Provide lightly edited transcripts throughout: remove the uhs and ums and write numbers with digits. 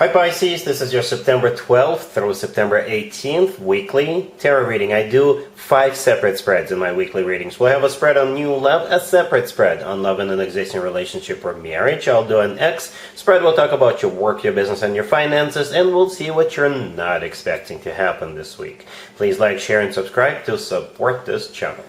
Hi Pisces, this is your September 12th through September 18th weekly tarot reading. I do 5 separate spreads in my weekly readings. We'll have a spread on new love, a separate spread on love in an existing relationship or marriage. I'll do an X spread. We'll talk about your work, your business, and your finances, and we'll see what you're not expecting to happen this week. Please like, share, and subscribe to support this channel.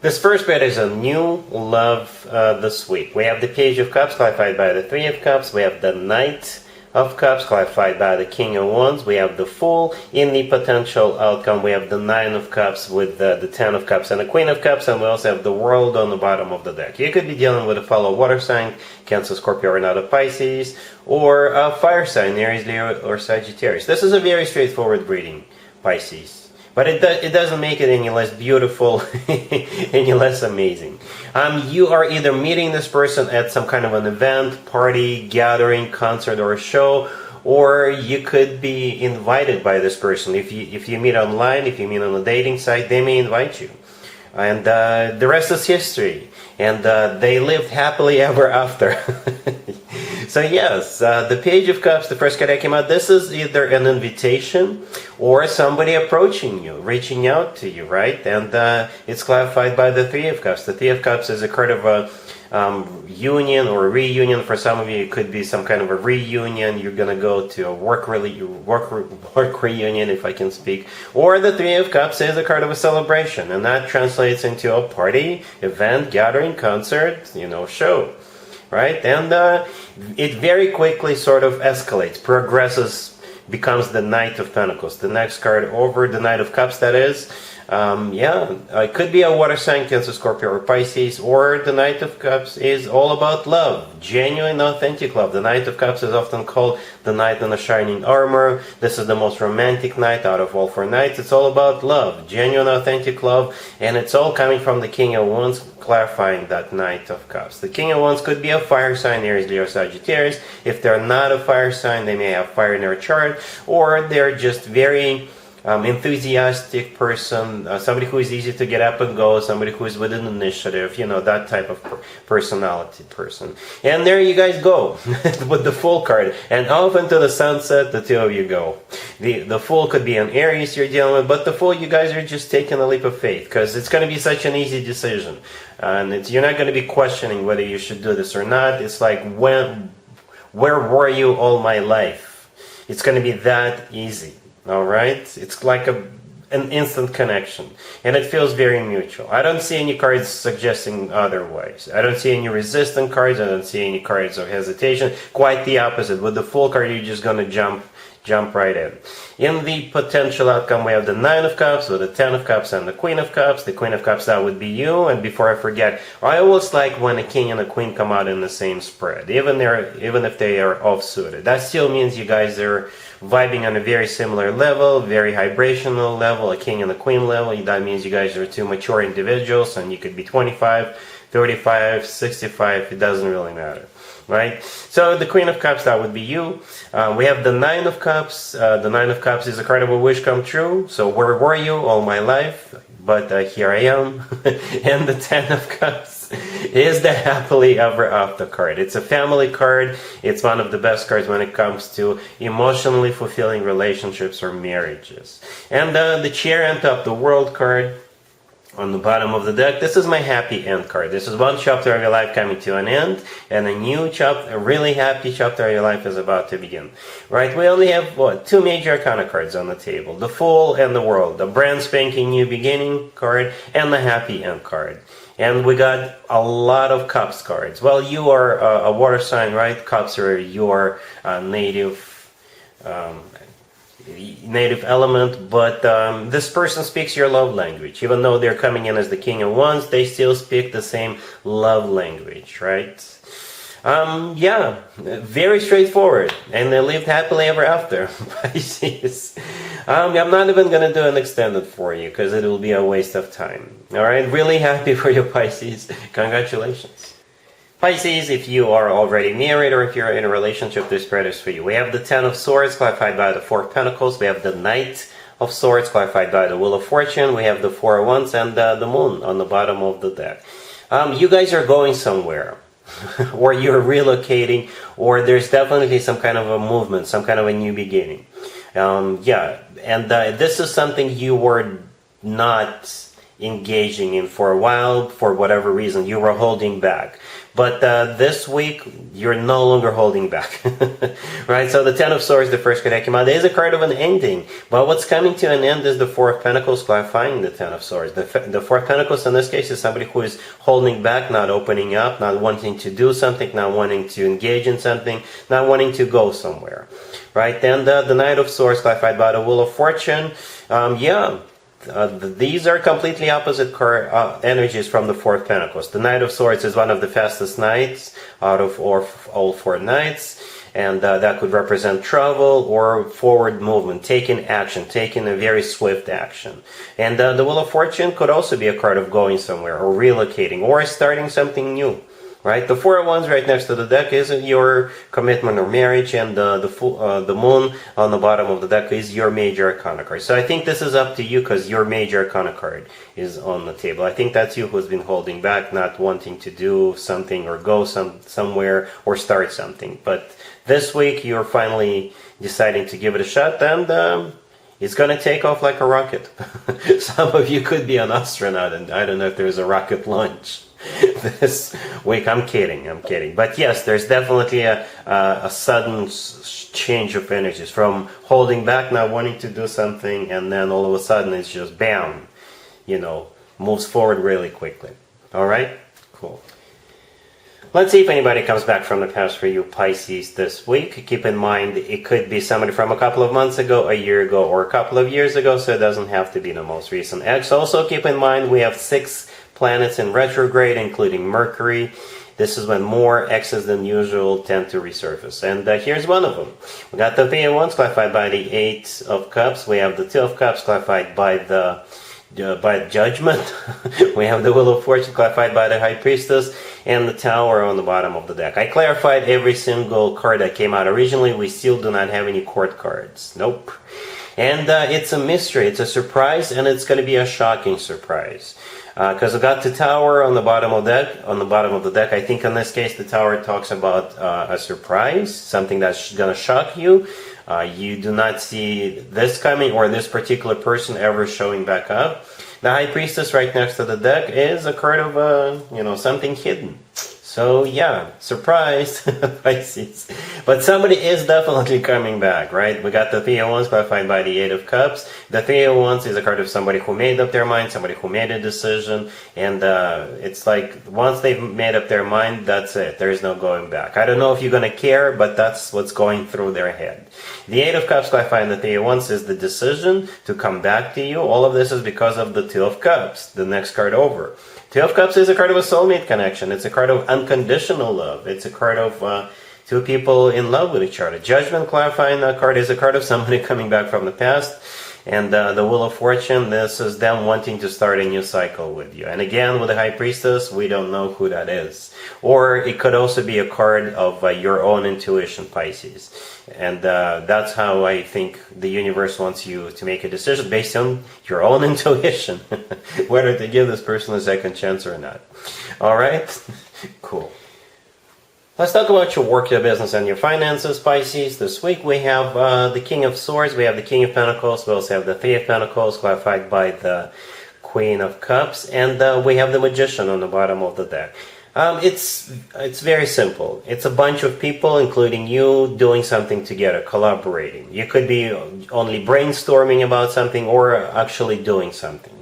This first spread is a new love this week. We have the Page of Cups clarified by the Three of Cups. We have the Knight of Cups clarified by the King of Wands. We have the Fool in the potential outcome. We have the Nine of Cups with the Ten of Cups and the Queen of Cups, and we also have the World on the bottom of the deck. You could be dealing with a fellow water sign, Cancer, Scorpio, or not a Pisces, or a fire sign, Aries, Leo, or Sagittarius. This is a very straightforward reading, Pisces. But it doesn't make it any less beautiful, any less amazing. You are either meeting this person at some kind of an event, party, gathering, concert, or show, or you could be invited by this person. If you meet online, if you meet on a dating site, they may invite you. And the rest is history. And they lived happily ever after. So yes, the Page of Cups, the first card that came out, this is either an invitation or somebody approaching you, reaching out to you, right? And it's clarified by the Three of Cups. The Three of Cups is a card of a union or a reunion. For some of you, it could be some kind of a reunion. You're going to go to a work reunion, if I can speak. Or the Three of Cups is a card of a celebration, and that translates into a party, event, gathering, concert, show. Right? And it very quickly sort of escalates, progresses, becomes the Knight of Pentacles. The next card over, the Knight of Cups, that is. It could be a water sign, Cancer, Scorpio, or Pisces, or the Knight of Cups is all about love, genuine, authentic love. The Knight of Cups is often called the Knight in the shining armor. This is the most romantic knight out of all 4 knights. It's all about love, genuine, authentic love, and it's all coming from the King of Wands, clarifying that Knight of Cups. The King of Wands could be a fire sign, Aries, Leo, Sagittarius. If they're not a fire sign, they may have fire in their chart, or they're just very enthusiastic person, somebody who is easy to get up and go, somebody who is with an initiative, that type of personality person. And there you guys go with the Fool card, and off into the sunset the two of you go. The Fool could be an Aries you're dealing with, but the Fool, you guys are just taking a leap of faith, because it's going to be such an easy decision, and you're not going to be questioning whether you should do this or not. It's like, where were you all my life? It's going to be that easy. Alright? It's like an instant connection. And it feels very mutual. I don't see any cards suggesting otherwise. I don't see any resistant cards. I don't see any cards of hesitation. Quite the opposite. With the Fool card, you're just going to jump right in. In the potential outcome, we have the Nine of Cups with the Ten of Cups and the Queen of Cups. The Queen of Cups, that would be you. And before I forget, I always like when a King and a Queen come out in the same spread, even if they are off-suited. That still means you guys are vibing on a very similar level, very vibrational level, a King and a Queen level. That means you guys are 2 mature individuals, and you could be 25, 35, 65, it doesn't really matter. Right? So the Queen of Cups, that would be you. We have the Nine of Cups. The Nine of Cups is a card of a wish come true. So where were you all my life? But here I am. And the Ten of Cups is the happily ever after card. It's a family card. It's one of the best cards when it comes to emotionally fulfilling relationships or marriages. And the Chair and Top, the World card on the bottom of the deck. This is my happy end card. This is one chapter of your life coming to an end, and a new chapter, a really happy chapter of your life is about to begin. Right? We only have 2 major arcana cards on the table: the Fool and the World, the brand spanking new beginning card, and the happy end card. And we got a lot of Cups cards. Well, you are a water sign, right? Cups are your native element, but this person speaks your love language. Even though they're coming in as the King of Wands, they still speak the same love language, right? Very straightforward, and they lived happily ever after. Pisces. I'm not even going to do an extended for you, because it will be a waste of time. Alright, really happy for you, Pisces. Congratulations. Pisces, if you are already married or if you're in a relationship, this spread is for you. We have the Ten of Swords, clarified by the Four of Pentacles. We have the Knight of Swords, clarified by the Wheel of Fortune. We have the Four of Wands and the Moon on the bottom of the deck. You guys are going somewhere. or you're relocating, or there's definitely some kind of a movement, some kind of a new beginning. Yeah, and this is something you were not engaging in for a while, for whatever reason. You were holding back. But this week, you're no longer holding back. Right? So the Ten of Swords, the first card that came out, is a card of an ending. But what's coming to an end is the Four of Pentacles clarifying the Ten of Swords. The Four of Pentacles in this case is somebody who is holding back, not opening up, not wanting to do something, not wanting to engage in something, not wanting to go somewhere. Right? Then the Knight of Swords clarified by the Wheel of Fortune. These are completely opposite energies from the Four of Pentacles. The Knight of Swords is one of the fastest knights out of all four knights, and that could represent travel or forward movement, taking action, taking a very swift action. And the Wheel of Fortune could also be a card of going somewhere, or relocating, or starting something new. Right, the Four of Wands right next to the deck is your commitment or marriage, and the Moon on the bottom of the deck is your major arcana card. So I think this is up to you, because your major arcana card is on the table. I think that's you who's been holding back, not wanting to do something or go somewhere or start something. But this week you're finally deciding to give it a shot, and it's going to take off like a rocket. Some of you could be an astronaut, and I don't know if there's a rocket launch this week. I'm kidding. But yes, there's definitely a sudden change of energies from holding back, not wanting to do something, and then all of a sudden it's just bam, moves forward really quickly. All right, cool. Let's see if anybody comes back from the past for you, Pisces, this week. Keep in mind, it could be somebody from a couple of months ago, a year ago, or a couple of years ago, so it doesn't have to be the most recent ex. Also, keep in mind, we have 6 planets in retrograde, including Mercury. This is when more exes than usual tend to resurface. And here's one of them. We got the Three of Wands clarified by the Eight of Cups. We have the Two of Cups clarified by Judgment. We have the Wheel of Fortune clarified by the High Priestess, and the Tower on the bottom of the deck. I clarified every single card that came out originally. We still do not have any court cards. Nope. And it's a mystery, it's a surprise, and it's going to be a shocking surprise. Because I got the Tower on the bottom of the deck. I think in this case the Tower talks about a surprise, something that's going to shock you. You do not see this coming, or this particular person ever showing back up. The High Priestess right next to the deck is a card of something hidden. So yeah, surprise, Pisces. But somebody is definitely coming back, right? We got the Three of Wands clarified by the Eight of Cups. The Three of Wands is a card of somebody who made up their mind, somebody who made a decision, and it's like once they've made up their mind, that's it. There's no going back. I don't know if you're going to care, but that's what's going through their head. The Eight of Cups clarified in the Three of Wands is the decision to come back to you. All of this is because of the Two of Cups, the next card over. Two of Cups is a card of a soulmate connection. It's a card of unconditional love. It's a card of two people in love with each other. Judgment clarifying that card is a card of somebody coming back from the past. And the Wheel of Fortune, this is them wanting to start a new cycle with you. And again, with the High Priestess, we don't know who that is. Or it could also be a card of your own intuition, Pisces. And that's how I think the universe wants you to make a decision based on your own intuition, whether to give this person a second chance or not. All right? Cool. Let's talk about your work, your business, and your finances, Pisces. This week we have the King of Swords, we have the King of Pentacles, we also have the Three of Pentacles, clarified by the Queen of Cups, and we have the Magician on the bottom of the deck. It's very simple. It's a bunch of people, including you, doing something together, collaborating. You could be only brainstorming about something or actually doing something.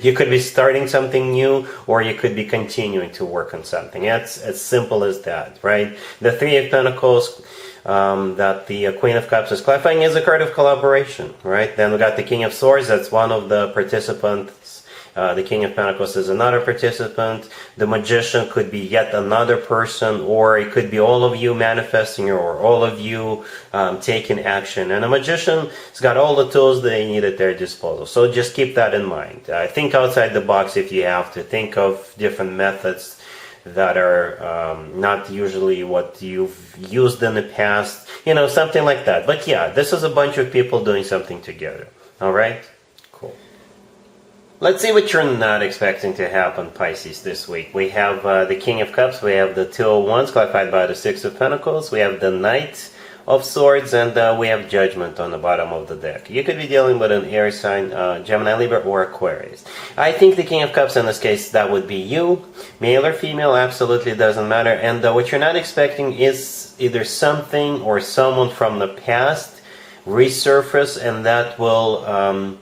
You could be starting something new, or you could be continuing to work on something. It's as simple as that, right? The Three of Pentacles that the Queen of Cups is clarifying is a card of collaboration, right? Then we got the King of Swords. That's one of the participants. The King of Pentacles is another participant. The Magician could be yet another person, or it could be all of you manifesting, or all of you taking action. And a Magician has got all the tools they need at their disposal. So just keep that in mind. Think outside the box if you have to. Think of different methods that are not usually what you've used in the past. Something like that. But yeah, this is a bunch of people doing something together. All right? Let's see what you're not expecting to happen, Pisces, this week. We have the King of Cups, we have the Two of Wands, clarified by the Six of Pentacles, we have the Knight of Swords, and we have Judgment on the bottom of the deck. You could be dealing with an air sign, Gemini, Libra, or Aquarius. I think the King of Cups, in this case, that would be you. Male or female, absolutely doesn't matter. And what you're not expecting is either something or someone from the past resurface, and that will...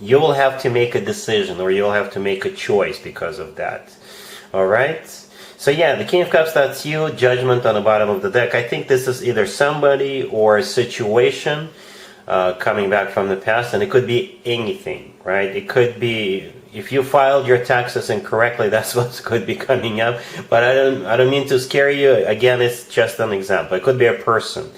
you will have to make a decision, or you'll have to make a choice because of that. Alright? So yeah, the King of Cups, that's you. Judgment on the bottom of the deck. I think this is either somebody or a situation coming back from the past, and it could be anything, right? It could be, if you filed your taxes incorrectly, that's what could be coming up. But I don't mean to scare you. Again, it's just an example. It could be a person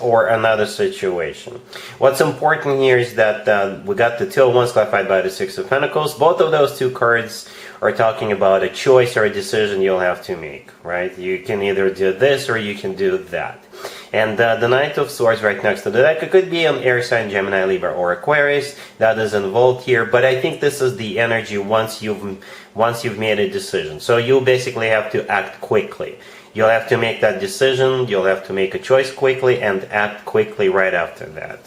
or another situation. What's important here is that we got the Two of Wands clarified by the Six of Pentacles. Both of those two cards are talking about a choice or a decision you'll have to make, right? You can either do this or you can do that. And the Knight of Swords right next to the deck, it could be an air sign, Gemini, Libra, or Aquarius. That is involved here, but I think this is the energy once you've made a decision. So you basically have to act quickly. You'll have to make that decision, you'll have to make a choice quickly, and act quickly right after that.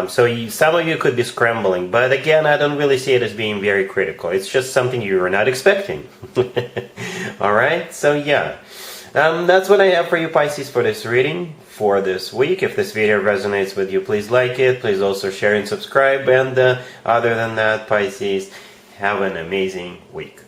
Some of you could be scrambling, but again, I don't really see it as being very critical. It's just something you were not expecting. Alright, so yeah. That's what I have for you, Pisces, for this reading for this week. If this video resonates with you, please like it. Please also share and subscribe. And other than that, Pisces, have an amazing week.